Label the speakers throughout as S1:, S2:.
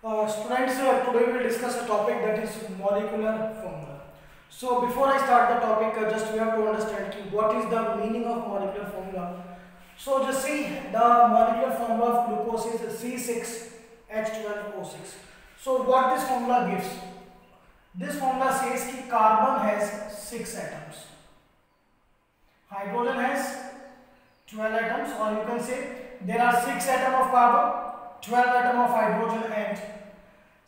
S1: Students, today we will discuss a topic that is molecular formula. So before I start the topic, just we have to understand what is the meaning of molecular formula. So just see, the molecular formula of glucose is C6H12O6. So what this formula gives? This formula says that carbon has 6 atoms, hydrogen has 12 atoms, or you can say there are 6 atoms of carbon, 12 atoms of hydrogen and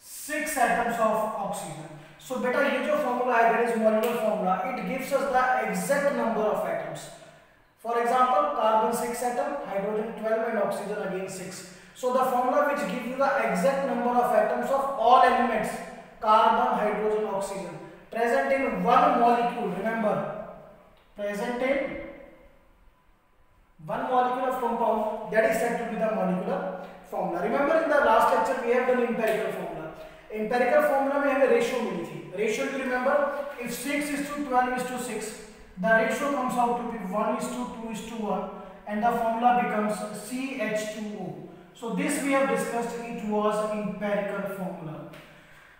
S1: 6 atoms of oxygen. So beta ये जो formula है, that is molecular formula, it gives us the exact number of atoms. For example, carbon 6 atom, hydrogen 12 and oxygen again 6. So the formula which gives you the exact number of atoms of all elements, carbon, hydrogen, oxygen, present in one molecule. Remember, present in one molecule of compound, that is said to be the molecular formula. Remember, in the last lecture we have done empirical formula. Empirical formula में हमें ratio मिली थी. Ratio you remember, if 6:12:6, the ratio comes out to be 1:2:1, and the formula becomes CH2O. So this we have discussed. It was empirical formula.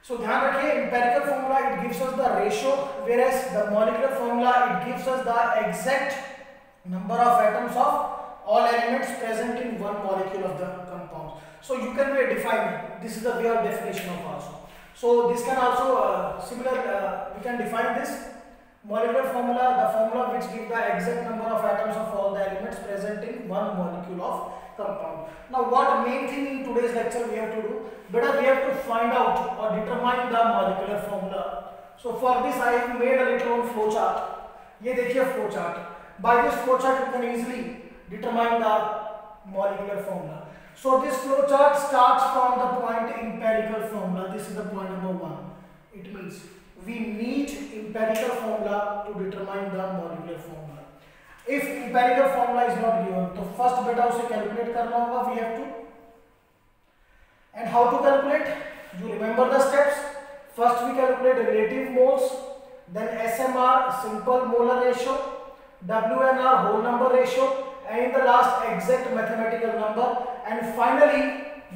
S1: So ध्यान रखिए, empirical formula it gives us the ratio, whereas the molecular formula it gives us the exact number of atoms of all elements present in one molecule of the compound. So you can define, this is the way of definition of also. So this can also we can define this molecular formula, the formula which gives the exact number of atoms of all the elements present in one molecule of compound. Now what main thing in today's lecture we have to do? Better we have to find out or determine the molecular formula. So for this I have made a little flow chart. ये देखिए flow chart. By this flow chart you can easily determine the molecular formula. So this flow chart starts from the point empirical formula. This is the point number 1. It means we need empirical formula to determine the molecular formula. If empirical formula is not given, तो first beta उसे calculate करना होगा. We have to. And how to calculate? You remember the steps. First we calculate relative moles, then SMR simple molar ratio, WNR whole number ratio, and in the last exact mathematical number, and finally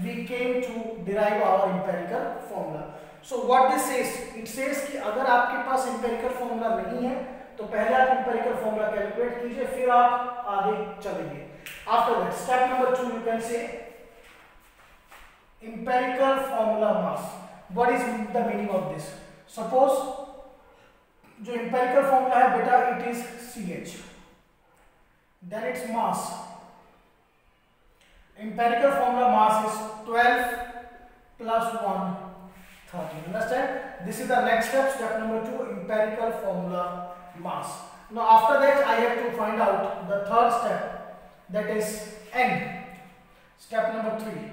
S1: we came to derive our empirical formula. So what this says? It says कि अगर आपके पास empirical formula नहीं है तो पहले आप empirical formula calculate कीजिए, फिर आप आगे चलेंगे. After that, step number 2 you can say empirical formula mass. What is the meaning of this? Suppose जो empirical formula है बेटा, it is CH. Then its mass. Empirical formula mass is 12 plus 1, 13. Understand? This is the next step. Step number 2, empirical formula mass. Now after that I have to find out the third step, that is N. Step number 3.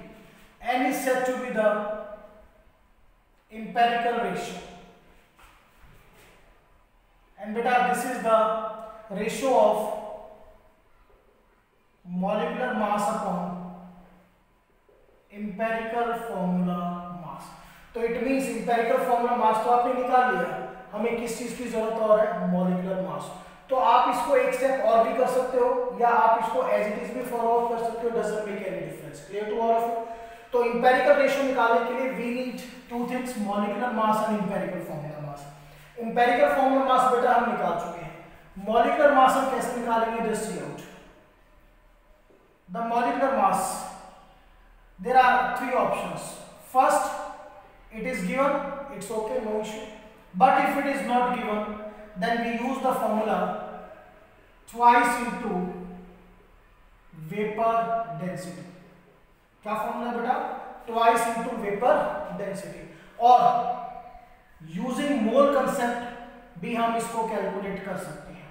S1: N is said to be the empirical ratio. And beta, this is the ratio of molecular mass upon empirical formula mass. तो it means empirical formula mass तो आपने निकाल लिया, हमें किस चीज की जरूरत और है? molecular mass. तो आप इसको एक स्टेप और भी कर सकते हो या आप इसको एज इट इज भी फॉरवर्ड कर सकते हो. Doesn't make any difference. Clear to all of you? तो empirical रेशियो निकालने के लिए we need two things, molecular mass and empirical formula mass. empirical formula mass बेटा हम निकाल चुके हैं. molecular mass हम कैसे निकालेंगे? Just see out. The molecular mass, there are 3 options. First, it is given, it's okay, no issue. But if it is not given, then we use the formula twice into vapor density. क्या formula बेटा? Twice into vapor density. और using mole concept भी हम इसको calculate कर सकते हैं.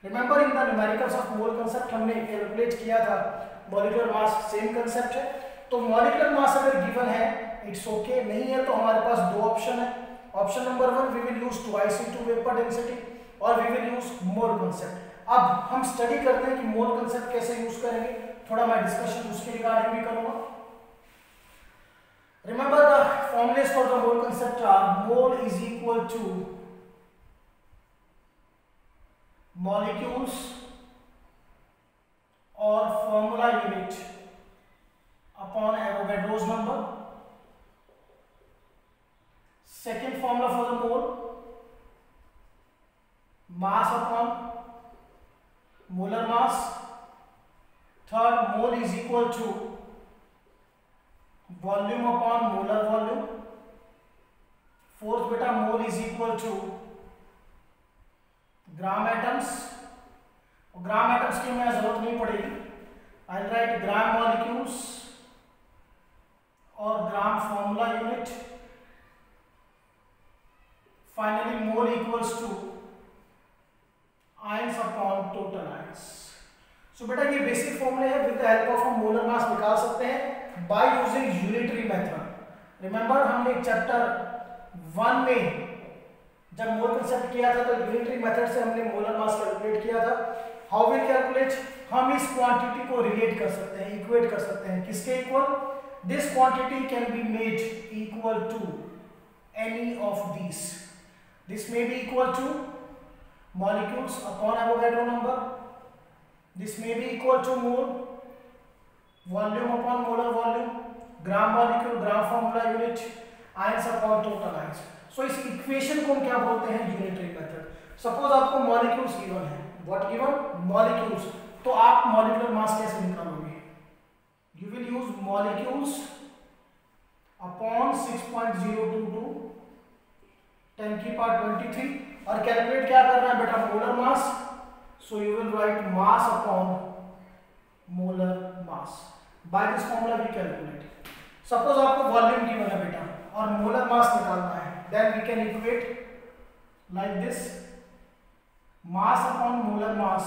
S1: Remember in the numericals of mole concept हमने कैलकुलेट किया था molecular mass, सेम कंसेप्ट है. तो molecular mass अगर गिवन है इट्स ओके, नहीं है तो हमारे पास 2 ऑप्शन है. Option number 1 we will use twice into vapour density और we will use mole concept. अब हम स्टडी करते हैं कि मोल कंसेप्ट कैसे यूज करेंगे. थोड़ा मैं डिस्कशन उसके रिगार्डिंग भी करूंगा. Remember the formulas for the mole concept are mole is equal to molecules or formula unit upon Avogadro's number second formula for the mole, mass upon molar mass. Third, mole is equal to volume upon molar volume. Fourth बेटा, mole is equal to gram atoms. Gram atoms की हमें जरूरत नहीं पड़ेगी. आई right gram molecules और gram formula unit. Finally mole equals to ions upon total ions. So बेटा ये basic फॉर्मूले है. With the help of molar mass निकाल सकते हैं by using unitary method. Remember हमने चैप्टर 1 में जब मोल कंसेप्ट किया था तो यूनिटरी मेथड से हमने मोलर मास कैलकुलेट किया था. How will calculate? हम इस क्वांटिटी को रिलेट कर सकते हैं, इक्वेट कर सकते हैं. किसके equal? This quantity can be made equal to any of this. This may be equal to molecules upon Avogadro number. This may be equal to mole, volume upon molar volume, gram molecule, gram formula unit, ions upon total ions. So इस equation को हम क्या बोलते हैं? Unitary method. Suppose आपको molecules given है. What given? Molecules. तो आप मॉलिक्यूलर मास कैसे निकालोगे? You will use molecules upon 6.022 10 की पावर 23 और कैलकुलेट क्या करना है बेटा? Molar mass. So you will write mass upon molar mass. By this formula we calculate. Suppose आपको वॉल्यूम गिवन है बेटा और मोलर मास निकालना है. Then we can equate like this. Mass upon molar mass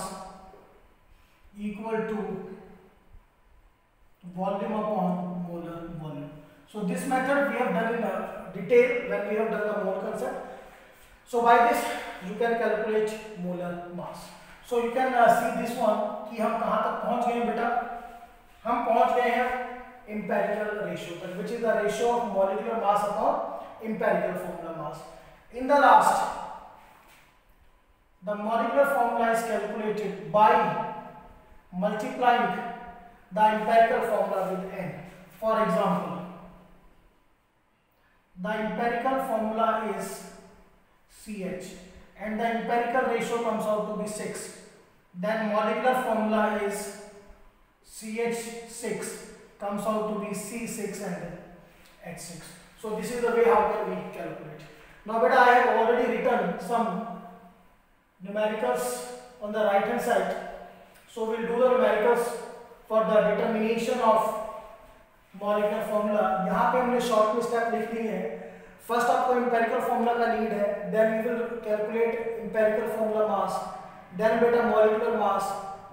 S1: equal to volume upon molar volume. So this method we have done in detail when we have done the mole concept. So by this you can calculate molar mass. So you can see this one कि हम कहाँ तक पहुँच गए हैं बेटा? हम पहुँच गए हैं empirical ratio तक, which is the ratio of molecular mass upon empirical formula mass. In the last, the molecular formula is calculated by multiplying the empirical formula with n. For example, the empirical formula is CH and the empirical ratio comes out to be 6. Then molecular formula is CH6 comes out to be C6 and H6. So this is the way how can we calculate. Now beta, I have already written some numericals on the right hand side. So we'll do the numericals for the determination of molecular formula. यहाँ पे हमने short में step लिख दी है. First आपको empirical formula का need है. Then you will calculate empirical formula mass, then बेटा molecular mass,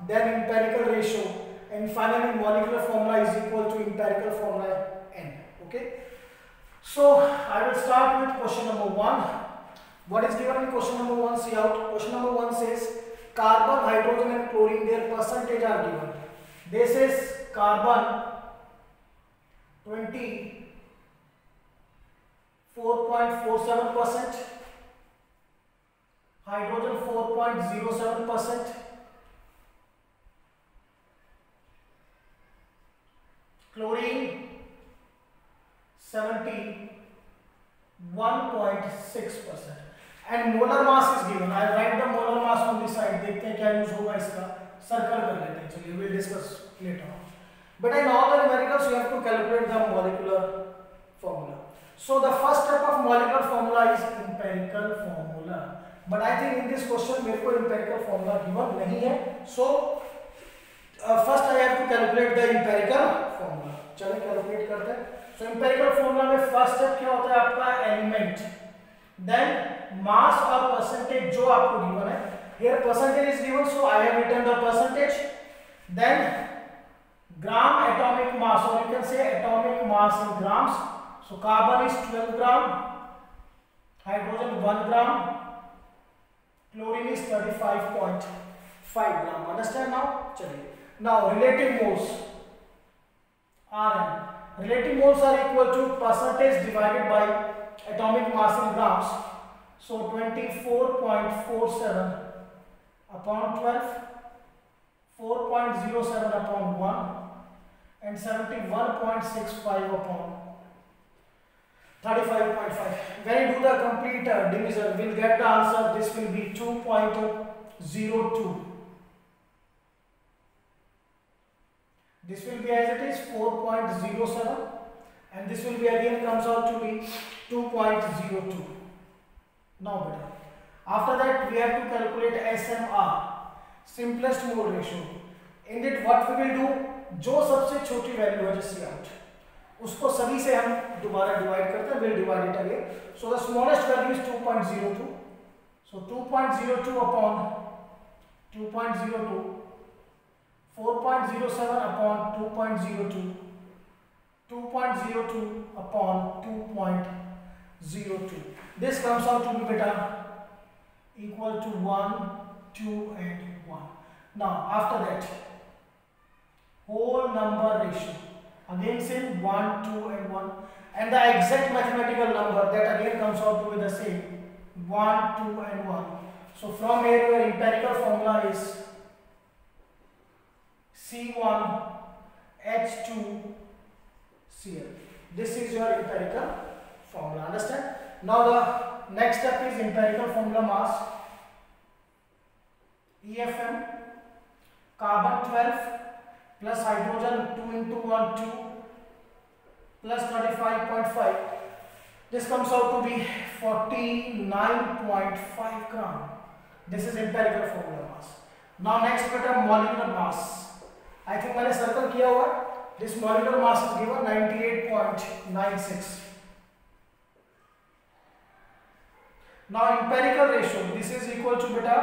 S1: then empirical ratio and finally molecular formula is equal to empirical formula n. Okay, so I will start with question number 1. What is given in question number 1? See out. Question number 1 says carbon, hydrogen and chlorine their percentage are given. This is carbon 24.47%, hydrogen 4.07%, chlorine 71.6% and molar mass is given. I write the molar mass on this side. देखते हैं क्या use होगा इसका. Circle कर लेते हैं. चलिए we'll discuss later on. But in all the numericals you have to calculate the molecular formula. So the first step of molecular formula is empirical formula. But I think in this question मेरे को empirical formula given नहीं है. So first I have to calculate the empirical formula. चलिए calculate करते हैं. So empirical formula में first step क्या होता है आपका? एलिमेंट, then mass और percentage जो आपको given है. Here percentage is given, so I have written the percentage. Then gram atomic mass, or you can say atomic mass in grams. So carbon is 12 gram, hydrogen 1 gram, chlorine is 35.5 gram. Understand now? चलिए. Now relative moles Rn. Relative moles are equal to percentage divided by atomic mass in grams. So 24.47 upon 12, 4.07 upon 1 and 71.65 upon 35.5. When you do the complete division, we'll get the answer. This will be 2.02. This will be as it is 4.07, and this will be again comes out to be 2.02. Now better. After that we have to calculate SMR, simplest mode ratio. In it what we will do, जो सबसे छोटी value है जैसे out उसको सभी से हम दोबारा डिवाइड करते हैं, we'll divide it again. So the smallest value is 2.02. So 2.02 upon 2.02, 4.07 upon 2.02, 2.02 upon 2.02. This comes out to be beta equal to 1, 2 and 1. Now after that, whole number ratio, again same 1, 2 and 1, and the exact mathematical number that again comes out to be the same 1, 2 and 1. So from here your empirical formula is C1H2Cl. This is your empirical formula, understand? Now the next step is empirical formula mass. EFM, carbon 12 plus hydrogen 2 into 1, 2 plus 35.5. This comes out to be 49.5 gram. This is empirical formula mass. Now next beta molecular mass. I think मैंने circle किया हुआ. This molecular mass is given 98.96. Now empirical ratio. This is equal to beta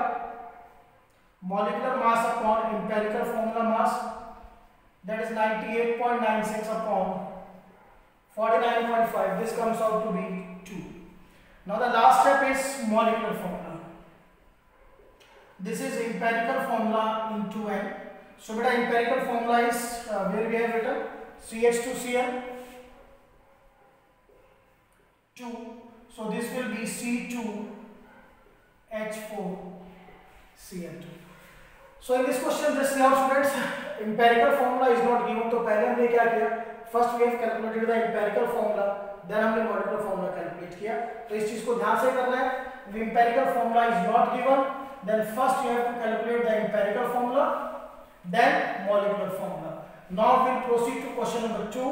S1: molecular mass upon empirical formula mass. That is 98.96 upon 49.5. This comes out to be 2. Now the last step is molecular formula. This is empirical formula into N. So beta empirical formula is where we have written CH2Cl 2. So this will be C2H4Cl2. So in this question just see out students, empirical formula is not given. तो पहले हमने क्या किया, first we have calculated the empirical formula, then हमने molecular formula calculate किया. तो इस चीज को ध्यान से करना है. The empirical formula is not given, then first you have to calculate the empirical formula, then molecular formula. Now we'll proceed to question number 2.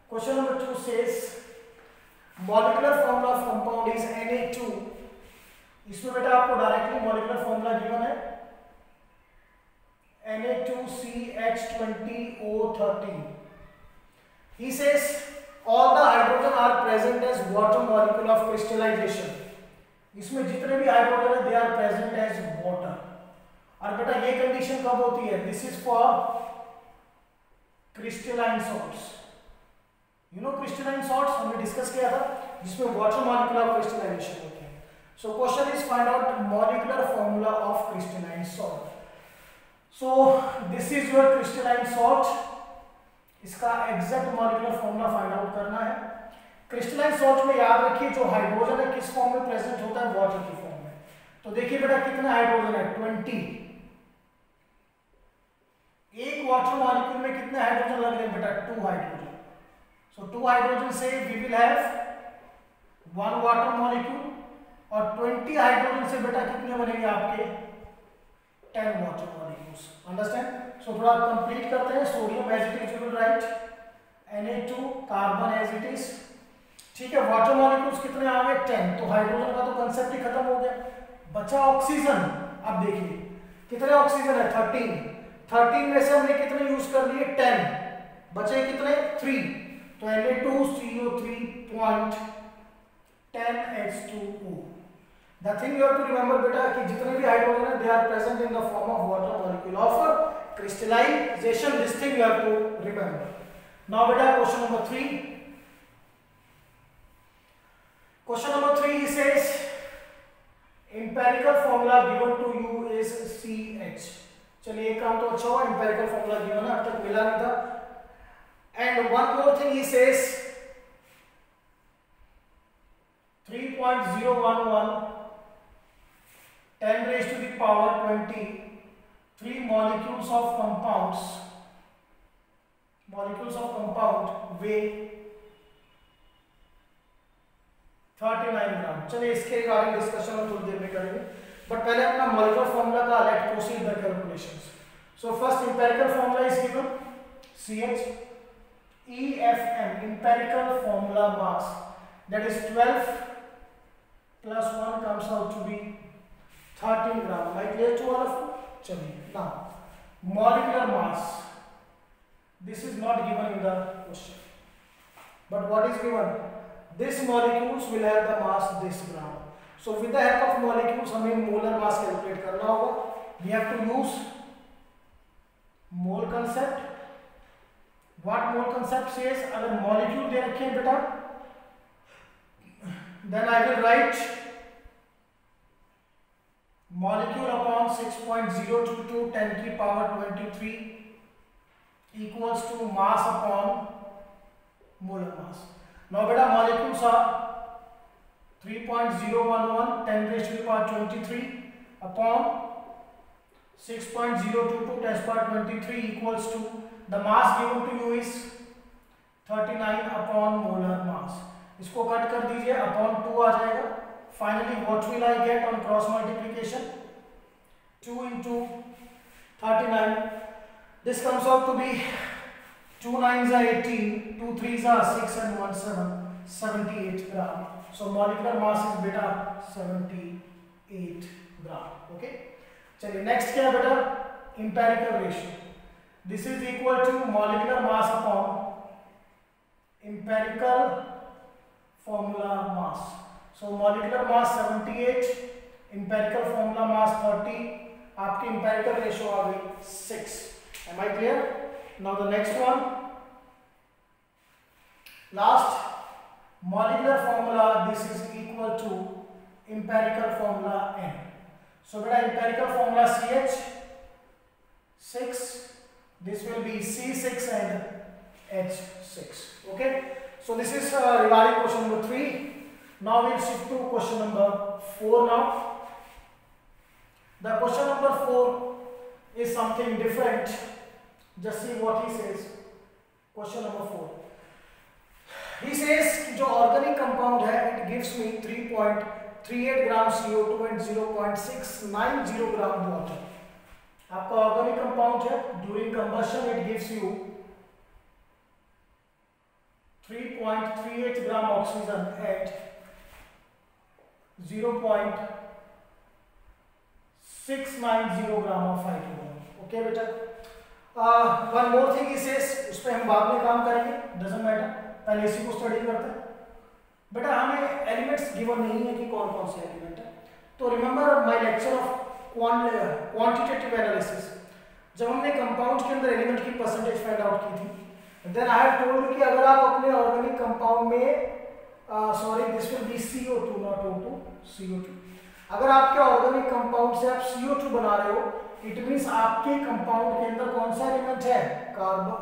S1: Question number 2 says molecular formula of compound is Na2. इसमें बेटा आपको directly molecular formula given है Na2CH20O13. He says all the hydrogen are present as water molecule of crystallization. इसमें जितने भी hydrogen है they are present as water. और बेटा ये कंडीशन कब होती है? This is for crystalline salts. You know crystalline salts हमने डिस्कस किया था जिसमें water molecule of crystallization होती है. So question is find out molecular formula of crystalline salt. So this is your crystalline salt. इसका exact molecular formula find out करना है. Crystalline salt में याद रखिए जो हाइड्रोजन है किस फॉर्म में प्रेजेंट होता है, वाटर की फॉर्म में. तो देखिए बेटा कितने हाइड्रोजन है 20. एक वाटर मॉलिक्यूल में कितने हाइड्रोजन लग रहे हैं बेटा 2 हाइड्रोजन. सो 2 हाइड्रोजन से we will have 1 water molecule और 20 हाइड्रोजन से बेटा कितने बनेंगे आपके 10 वाटर मॉलिक्यूल्स. अंडरस्टैंड? सो थोड़ा कंप्लीट करते हैं. Sodium as it is you will write Na2, carbon as it is. ठीक है, वाटर मॉलिक्यूल्स कितने आ गए 10. तो हाइड्रोजन का तो कंसेप्ट ही खत्म हो गया. बचा ऑक्सीजन. अब देखिए कितने ऑक्सीजन है 13. 13 में से हमने कितने यूज कर लिए 10. बचे कितने 3. तो Na2CO3.10H2O. The thing you have to remember बेटा कि जितने भी हाइड्रोजन है they are present in the form of water molecule of crystallization. This thing you have to remember. Now बेटा question number 3. Question number 3 he says empirical formula given to you is CH. चलिए एक काम तो अच्छा हुआ empirical formula given है, अब तक मिला नहीं था. And one more thing he says 3.011 10 raised to the power 20 3 molecules of compound weigh 39 ग्राम। चलिए इसके रिगार्डिंग डिस्कशन हम थोड़ी देर में करेंगे, बट पहले अपना मॉलिक्यूलर फॉर्मूला का late proceed the calculations. So first empirical formula is given CH empirical formula mass, that is 12 plus 1 comes out to be 13 gram. Am I clear to all of you? चलिए now molecular mass, this is not given in the question, but what is given, this molecules will have the mass this gram. So with the help of molecules हमें molar mass calculate करना होगा. We have to use mole concept. What mole concept says, अगर molecule दे रखे हैं बेटा, then I will write molecule upon 6.022 10 की power 23 equals to mass upon molar mass. Now beta molecules are 3.011 10 raised to the power 23 upon 6.022 10 to the power 23 equals to the mass given to you is 39 upon molar mass. इसको cut कर दीजिए, upon 2 आ जाएगा. Finally what will I get on cross multiplication? 2 into 39. This comes out to be 2 9s are 18, 2 3s are 6 and 1 7, 78 gram. So molecular mass is beta 78 gram. Okay. चलिए next क्या है बेटा? Empirical ratio. This is equal to molecular mass upon empirical formula mass. So molecular mass 78, empirical formula mass 30. आपकी empirical ratio आ गई 6. Am I clear? Now the next one, last molecular formula. This is equal to empirical formula N. So beta empirical formula CH6. This will be C6 and H6. Okay. So this is regarding question number 3. Now we'll shift to question number 4 now. The question number 4 is something different. Just see what he says. Question number 4. He says जो organic compound है, it gives me 3.38 gram CO2 and 0.690 gram water. आपका organic compound है, during combustion it gives you 3.38 gram oxygen at 0.690 gram of hydrogen. Okay बेटा. One more thing is उस पर हम बाद में काम करेंगे, डजंट मैटर, पहले इसी को स्टडी करते हैं. बेटा हमें एलिमेंट्स गिवन नहीं है कि कौन कौन से एलिमेंट है. तो remember my lecture of quantitative analysis, जब हमने कंपाउंड के अंदर एलिमेंट की परसेंटेज फाइंड आउट की थी, देन आई हैव टोल्ड कि अगर आप अपने ऑर्गेनिक कंपाउंड में this will be CO2 not O2, CO2. अगर आपके ऑर्गेनिक कंपाउंड से आप CO2 बना रहे हो, इट मींस आपके कंपाउंड के अंदर कौन सा एलिमेंट है? कार्बन.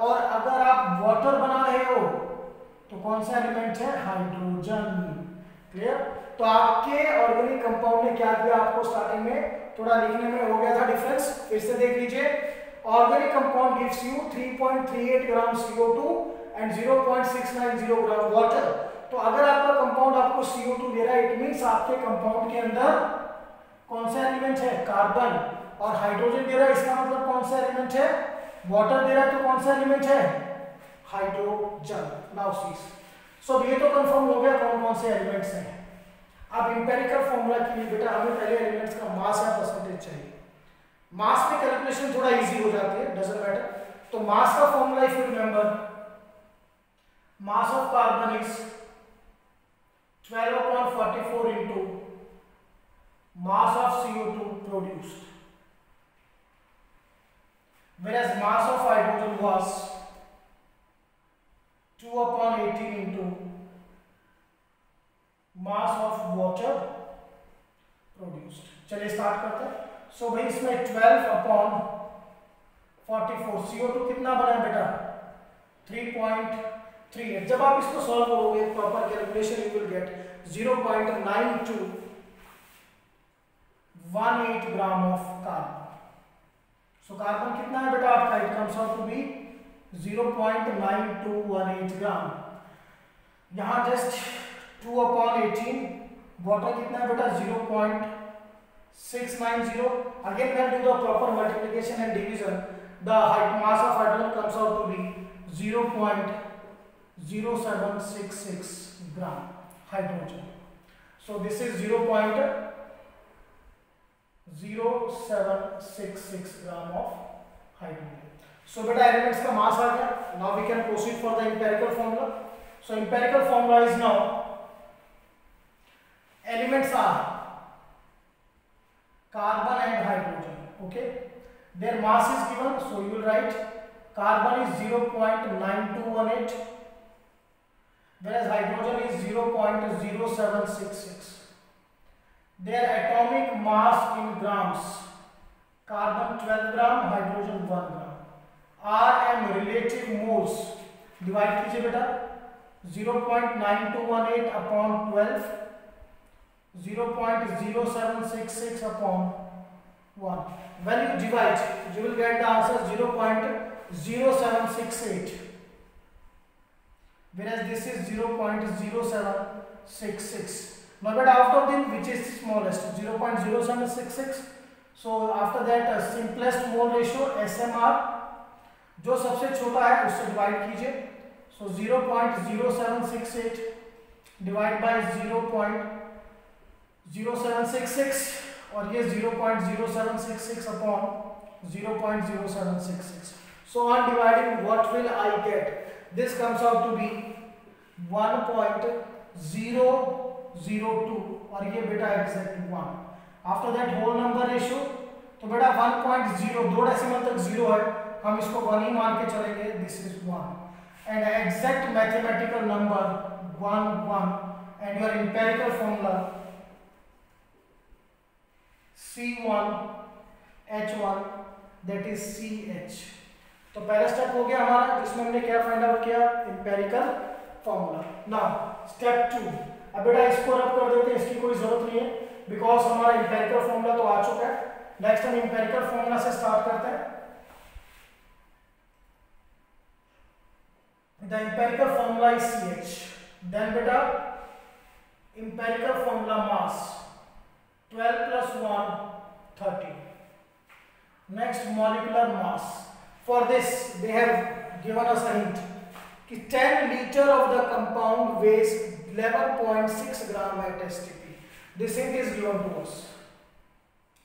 S1: और अगर आप वाटर बना रहे हो तो कौन सा एलिमेंट है? हाइड्रोजन. क्लियर. तो आपके ऑर्गेनिक कंपाउंड ने क्या किया, आपको स्टार्टिंग में थोड़ा लिखने में हो गया था डिफरेंस. फिर से देख लीजिए. Organic compound gives you 3.38 gram CO2 and 0.690 gram water. तो अगर आपका कंपाउंड आपको CO2 दे रहा है, इट मींस आपके कंपाउंड के अंदर कौन सा एलिमेंट है? कार्बन. और हाइड्रोजन दे रहा है, इसका मतलब कौन सा एलिमेंट है? वाटर दे रहा है, तो कौन सा एलिमेंट है? हाइड्रोजन. Now see. सो ये तो कंफर्म हो गया कौन कौन से एलिमेंट्स हैं. अब इंपेरिकल फॉर्मूला के लिए बेटा हमें पहले एलिमेंट्स का मास या परसेंटेज चाहिए. मास में कैलकुलेशन थोड़ा इजी हो जाती है, डजंट मैटर. तो मास का formula if you remember, mass of carbon is 12/44 into mass of CO2 produced, whereas mass of hydrogen was 2/18 into mass of water produced. चलिए स्टार्ट करते हैं. सो भाई इसमें 12/44 CO2 कितना बना है बेटा? 3.38. जब आप इसको सॉल्व करोगे proper calculation you will get 0.9218 gram of carbon. So carbon कितना है बेटा आपका? It comes out to be 0.9218 gram. यहाँ जस्ट 2/18, वाटर कितना है बेटा 0.690. Again when do the proper multiplication and division, the mass of hydrogen comes out to be 0.0766 gram hydrogen. So this is 0.0766 gram of hydrogen. So beta elements का mass आ गया. Now we can proceed for the empirical formula. So empirical formula is now elements are carbon and hydrogen. Okay, their mass is given, so you will write carbon is 0.9218, whereas hydrogen is 0.0766. Their atomic mass in grams: carbon 12 gram, hydrogen 1 gram. Rm relative moles, divide कीजिए बेटा 0.9218 upon 12, 0.0766 upon 1. When you divide, you will get the answer 0.0768, whereas this is 0.0766. Now but after them, which is smallest? 0.0766. So after that simplest mole ratio SMR, जो सबसे छोटा है उससे divide कीजिए. So 0.0768 divide by 0.0766 और ये 0.0766 upon 0.0766. So on dividing, what will I get? This comes out to be 1.002 और ये बेटा exact 1. After that whole number ratio, तो बेटा 1.0 दो डेसिमल तक 0 है, हम इसको 1 ही मान के चलेंगे. This is 1 and exact mathematical number 1 1 and your empirical formula C1H1 that is CH. तो पहला स्टेप हो गया हमारा जिसमें हमने क्या फाइंड आउट किया, एम्पिरिकल फॉर्मूला. Now step 2. अब बेटा इसको रब कर देते हैं, इसकी कोई जरूरत नहीं है बिकॉज हमारा एम्पिरिकल फॉर्मूला तो आ चुका है. नेक्स्ट हम एम्पिरिकल फॉर्मूला से स्टार्ट करते हैं. The empirical formula is CH. Then beta empirical formula mass 12 plus 1 30. Next molecular mass. For this they have given us a hint कि 10 liter of the compound weighs 11.6 gram at STP. This hint is given to us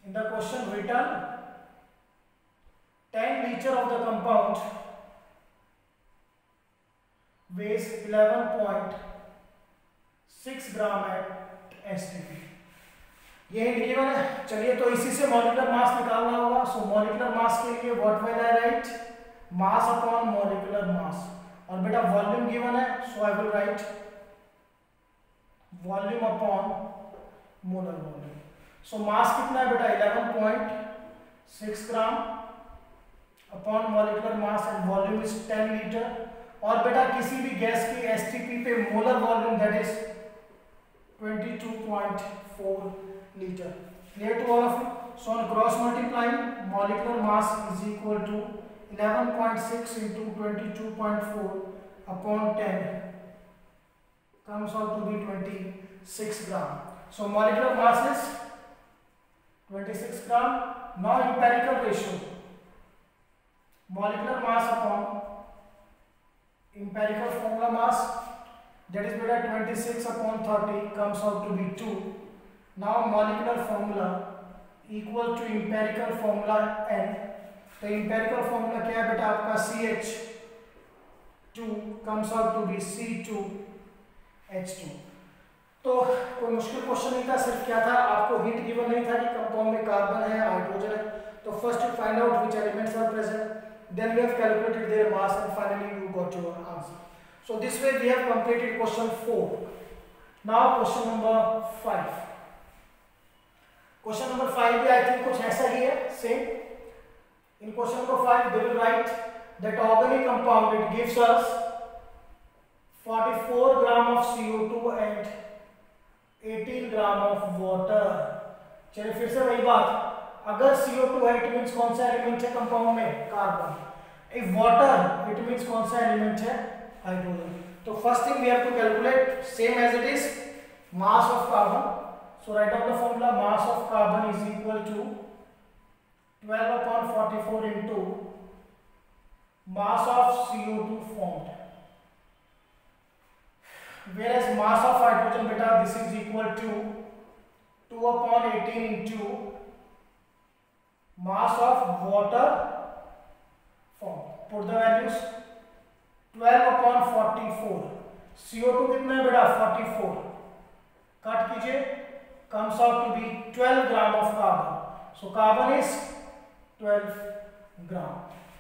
S1: in the question written. 10 liter of the compound weighs 11.6 gram at STP. ये hint given है. चलिए तो इसी से molecular mass निकालना होगा. सो molecular mass के लिए what will I write, mass upon molecular mass. और बेटा वॉल्यूम गिवन है, so I will write volume upon molar volume. So mass कितना है बेटा 11.6 gram upon molecular mass and volume is 10 litre. और बेटा किसी भी गैस की एसटीपी पे molar volume that is 22.4 litre. Clear to all of you? So on cross multiplying molecular mass is equal to 11.6 into 22.4 upon 10 comes out to be 26 gram. So molecular mass is 26 gram. Now empirical ratio, molecular mass upon empirical formula mass, that is better 26 upon 30 comes out to be 2. Now molecular formula equal to empirical formula n. तो empirical formula क्या है बेटा आपका CH2 comes out to be C2H2. तो कोई मुश्किल question नहीं था, सिर्फ क्या था आपको हिंट गिवन नहीं था कि कंपाउंड में कार्बन है, हाइड्रोजन है. तो first you find out which elements are present, then we have calculated their mass and finally you got your answer. So this way we have completed question 4. Now question number 5. Question number 5 भी I think कुछ ऐसा ही है, same. In question number 5 they will write that organic compound it gives us 44 gram of CO2 and 18 gram of water. चलिए फिर से वही बात, अगर CO2 है इट मींस कौन सा एलिमेंट है कंपाउंड में, carbon. If water it means कौन सा एलिमेंट है, hydrogen. So first thing we have to calculate same as it is mass of carbon. So write down the formula. Mass of carbon is equal to 12 upon 44 into mass of CO2 formed. Whereas mass of hydrogen, beta, this is equal to 2 upon 18 into mass of water formed. Put the values. 12 upon 44. CO2 कितना है बेटा? 44. Cut कीजिए. Comes out to be 12 gram of carbon. So carbon is 12 gram.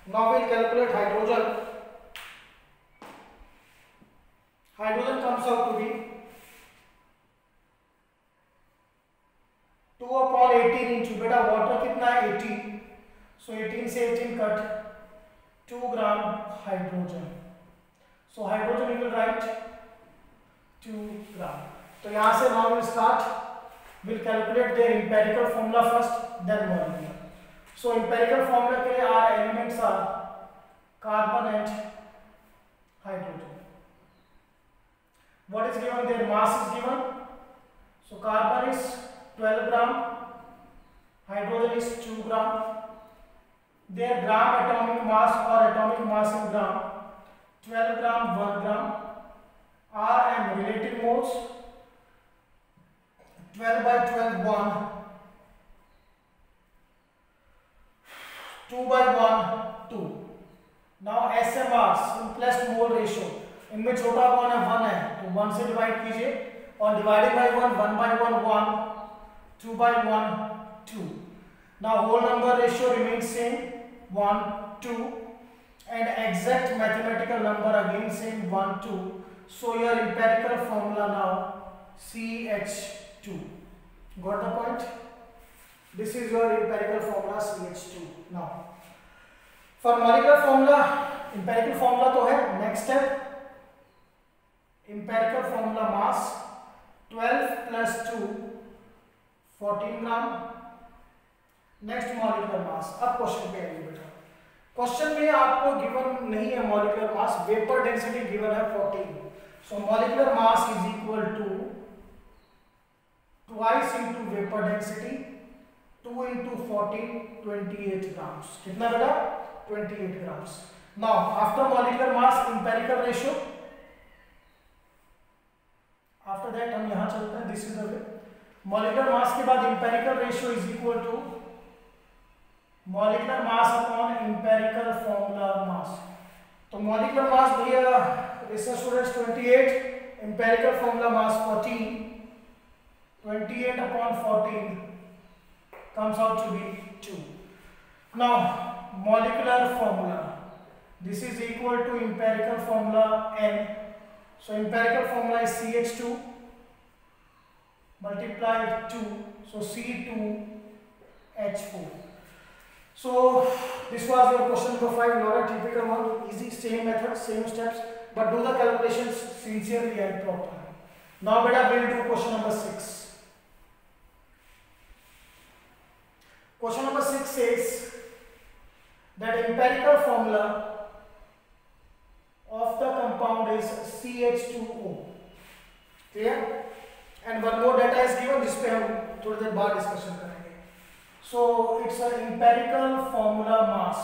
S1: Now we'll calculate hydrogen. Hydrogen comes out to be 2 upon 18 into बेटा water कितना है? 18. So 18 से 18 cut 2 gram hydrogen. So hydrogen we will write 2 gram. तो यहाँ से now we'll start. We'll calculate their empirical formula first, then molecular. So empirical formula के लिए our elements are carbon and hydrogen. What is given? Their mass is given. So carbon is 12 gram, hydrogen is 2 gram. Their gram atomic mass or atomic mass in gram, 12 gram, 1 gram. R and relative moles, 12 by 12, 1. 2 by 1, 2. Now SMR, simplest mole ratio. इनमें छोटा कौन है? 1 है, तो 1 से divide कीजिए और divided by 1, 1 by 1, 1, 2 by 1, 2. Now whole number ratio remains same, 1, 2, and exact mathematical number again same, 1, 2. So your empirical formula now CH2. Got the point? This is your empirical formula CH2. Now for molecular formula, empirical formula तो है. Next step, empirical formula mass 12 plus 2 14 gram. Next molecular mass. अब question पे आइए बेटा. Question में आपको given नहीं है molecular mass, vapour density given है 14. So molecular mass is equal to twice into vapour density 2 into 14, 28 grams. कितना बेटा? 28 grams. Now after molecular mass, empirical ratio. After that हम यहाँ चलते हैं. This is the way. Molecular mass के बाद empirical ratio is equal to molecular mass upon empirical formula mass. तो molecular mass भैया research students 28, empirical formula mass 14. 28 upon 14 comes out to be 2. Now molecular formula, this is equal to empirical formula N. So empirical formula is CH2 multiply 2, so C2H4. So this was your question number 5, not a typical one, easy, same method, same steps, but do the calculations sincerely and properly. Now beta we'll do question number 6. Question number 6 says that empirical formula of the compound is CH2O. Clear? And one more data is given, जिस पे हम थोड़ी देर बाद discussion करेंगे. So it's an empirical formula mass.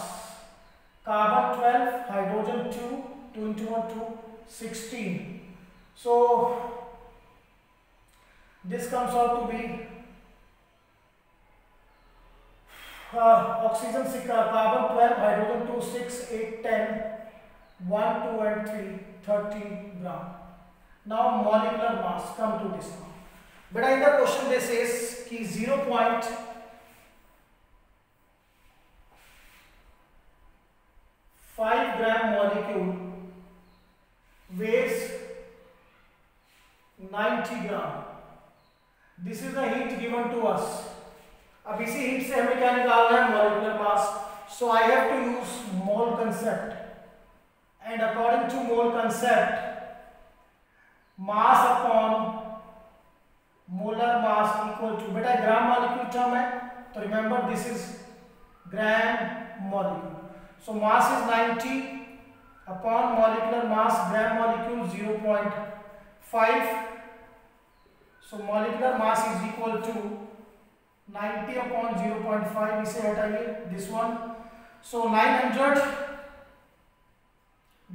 S1: Carbon 12, hydrogen 2, 2 into 1, 2, 16. So this comes out to be oxygen 6, carbon 12, hydrogen 2, 6, 8, 10, 1, 2 and 3, 30 gram. Now molecular mass, come to this now. But in the question they says कि 0.5 gram molecule weighs 90 gram. This is the heat given to us. अब इसी heat से हमें क्या निकालना है? Molecular mass. So I have to use mole concept, and according to mole concept, mass upon molar mass equal to, बेटा gram molecule term है तो remember this is gram molecule. So mass is 90 upon molecular mass gram 0.5. So molecular mass is equal to 90 upon 0.5. इसे हटाइए this one. So 900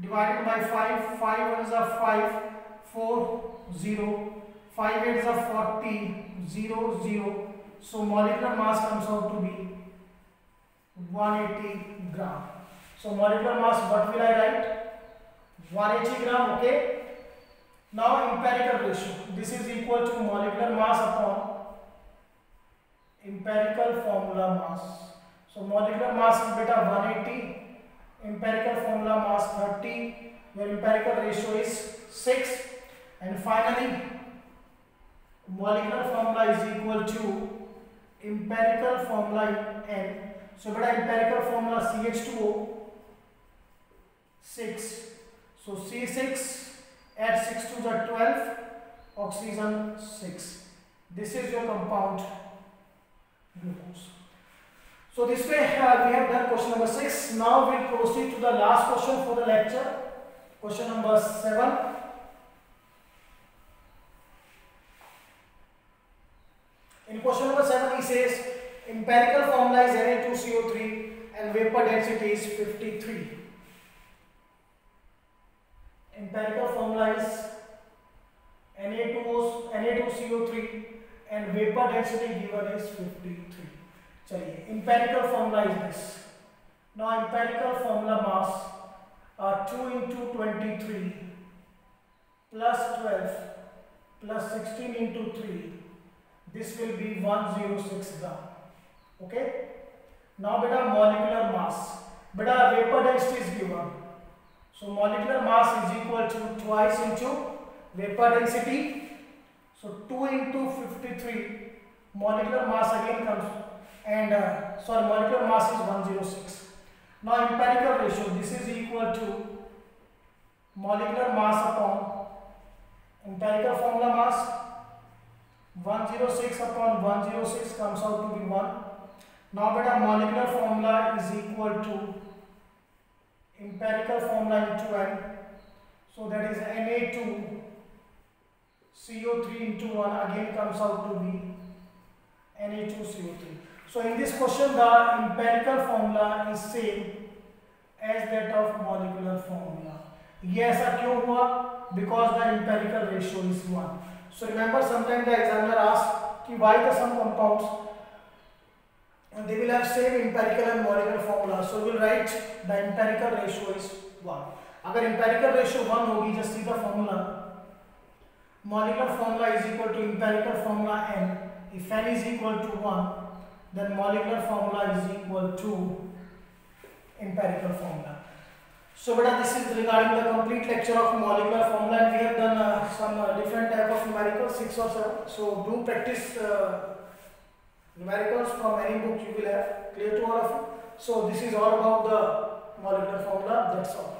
S1: divided by 5. 5 1s are 5. 4 0. 5 8s are 40. 0 0. So molecular mass comes out to be 180 gram. So molecular mass, what will I write? 180 gram. Okay. Now empirical ratio. This is equal to molecular mass upon empirical formula mass. So molecular mass is beta 180, empirical formula mass 30, where empirical ratio is 6, and finally molecular formula is equal to empirical formula N. So beta empirical formula CH2O 6. So C6 at 6 to the 12, oxygen 6. This is your compound glucose. So this way we have done question number 6. Now we'll proceed to the last question for the lecture. Question number 7. In question number 7 he says empirical formula is Na2CO3 and vapor density is 53. Empirical formula is Na2CO3 and vapor density given is 53. चलिए empirical formula is this. Now empirical formula mass are 2 into 23 plus 12 plus 16 into 3. This will be 106 gram. Okay. Now beta molecular mass. Beta vapor density is given. So molecular mass is equal to twice into vapor density. So 2 into 53. Molecular mass again comes and molecular mass is 106. Now empirical ratio. This is equal to molecular mass upon empirical formula mass. 106 upon 106 comes out to be 1. Now beta molecular formula is equal to empirical formula into N. So that is Na2CO3 into 1 again comes out to be Na2CO3. So in this question the empirical formula is same as that of molecular formula. ये ऐसा क्यों हुआ? Because the empirical ratio is 1. So remember sometimes the examiner asks कि why the some compounds and they will have same empirical and molecular formula. So we will write the empirical ratio is 1. अगर empirical ratio 1 होगी just see the formula. Molecular formula is equal to empirical formula N. If N is equal to 1, then molecular formula is equal to empirical formula. So beta this is regarding the complete lecture of molecular formula, and we have done some different type of numericals, 6 or 7. So do practice numericals from any book you will have, clear to all of you. So this is all about the molecular formula, that's all.